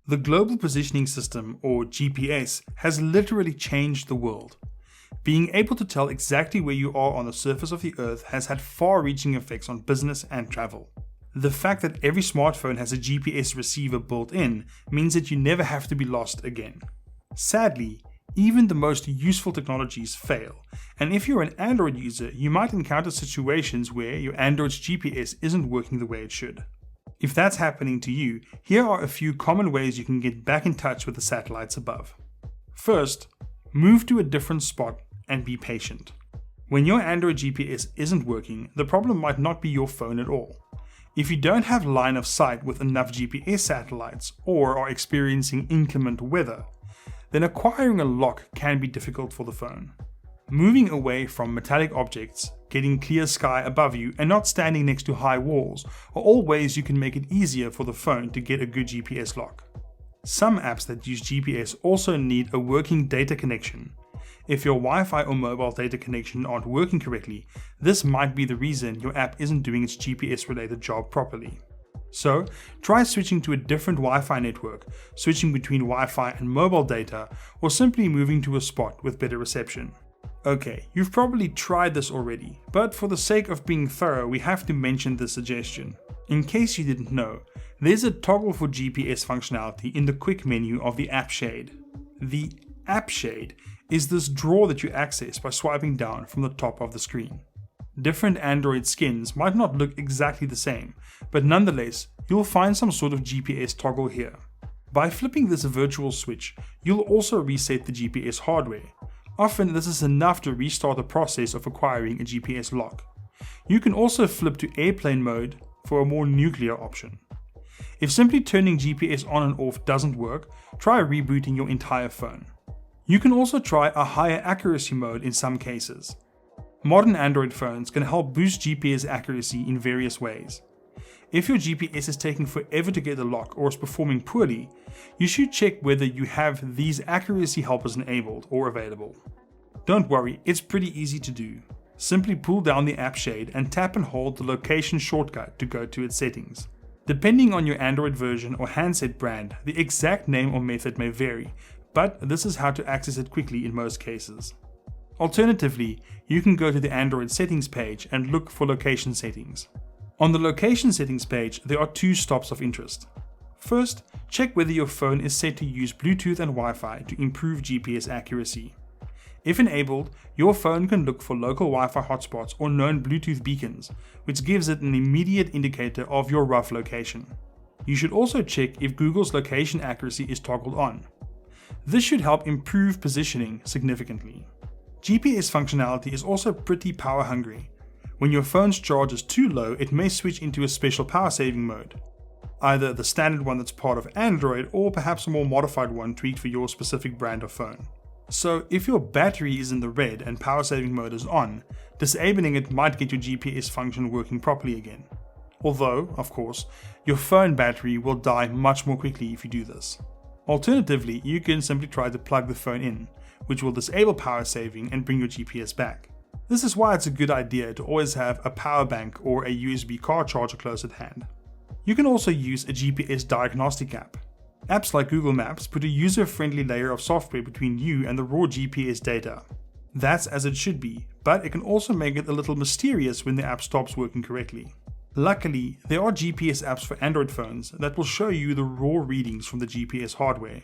The Global Positioning System, or GPS, has literally changed the world. Being able to tell exactly where you are on the surface of the Earth has had far-reaching effects on business and travel. The fact that every smartphone has a GPS receiver built in means that you never have to be lost again. Sadly, even the most useful technologies fail, and if you're an Android user, you might encounter situations where your Android's GPS isn't working the way it should. If that's happening to you, here are a few common ways you can get back in touch with the satellites above. First, move to a different spot and be patient. When your Android GPS isn't working, the problem might not be your phone at all. If you don't have line of sight with enough GPS satellites or are experiencing inclement weather, then acquiring a lock can be difficult for the phone. Moving away from metallic objects, getting clear sky above you, and not standing next to high walls are all ways you can make it easier for the phone to get a good GPS lock. Some apps that use GPS also need a working data connection. If your Wi-Fi or mobile data connection aren't working correctly, this might be the reason your app isn't doing its GPS related job properly. So, try switching to a different Wi-Fi network, switching between Wi-Fi and mobile data, or simply moving to a spot with better reception. Okay, you've probably tried this already, but for the sake of being thorough, we have to mention this suggestion. In case you didn't know, there's a toggle for GPS functionality in the quick menu of the app shade. The app shade is this drawer that you access by swiping down from the top of the screen. Different Android skins might not look exactly the same, but nonetheless, you'll find some sort of GPS toggle here. By flipping this virtual switch, you'll also reset the GPS hardware. Often this is enough to restart the process of acquiring a GPS lock. You can also flip to airplane mode for a more nuclear option. If simply turning GPS on and off doesn't work, try rebooting your entire phone. You can also try a higher accuracy mode in some cases. Modern Android phones can help boost GPS accuracy in various ways. If your GPS is taking forever to get a lock or is performing poorly, you should check whether you have these accuracy helpers enabled or available. Don't worry, it's pretty easy to do. Simply pull down the app shade and tap and hold the location shortcut to go to its settings. Depending on your Android version or handset brand, the exact name or method may vary, but this is how to access it quickly in most cases. Alternatively, you can go to the Android settings page and look for location settings. On the location settings page, there are two stops of interest. First, check whether your phone is set to use Bluetooth and Wi-Fi to improve GPS accuracy. If enabled, your phone can look for local Wi-Fi hotspots or known Bluetooth beacons, which gives it an immediate indicator of your rough location. You should also check if Google's location accuracy is toggled on. This should help improve positioning significantly. GPS functionality is also pretty power hungry. When your phone's charge is too low, it may switch into a special power saving mode. Either the standard one that's part of Android or perhaps a more modified one tweaked for your specific brand of phone. So if your battery is in the red and power saving mode is on, disabling it might get your GPS function working properly again. Although, of course, your phone battery will die much more quickly if you do this. Alternatively, you can simply try to plug the phone in, which will disable power saving and bring your GPS back. This is why it's a good idea to always have a power bank or a USB car charger close at hand. You can also use a GPS diagnostic app. Apps like Google Maps put a user-friendly layer of software between you and the raw GPS data. That's as it should be, but it can also make it a little mysterious when the app stops working correctly. Luckily, there are GPS apps for Android phones that will show you the raw readings from the GPS hardware.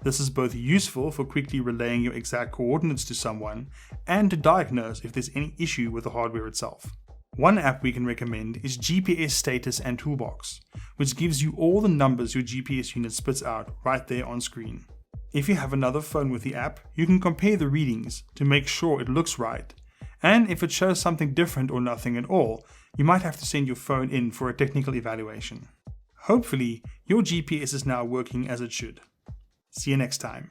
This is both useful for quickly relaying your exact coordinates to someone and to diagnose if there's any issue with the hardware itself. One app we can recommend is GPS Status and Toolbox, which gives you all the numbers your GPS unit spits out right there on screen. If you have another phone with the app, you can compare the readings to make sure it looks right, and if it shows something different or nothing at all, you might have to send your phone in for a technical evaluation. Hopefully, your GPS is now working as it should. See you next time.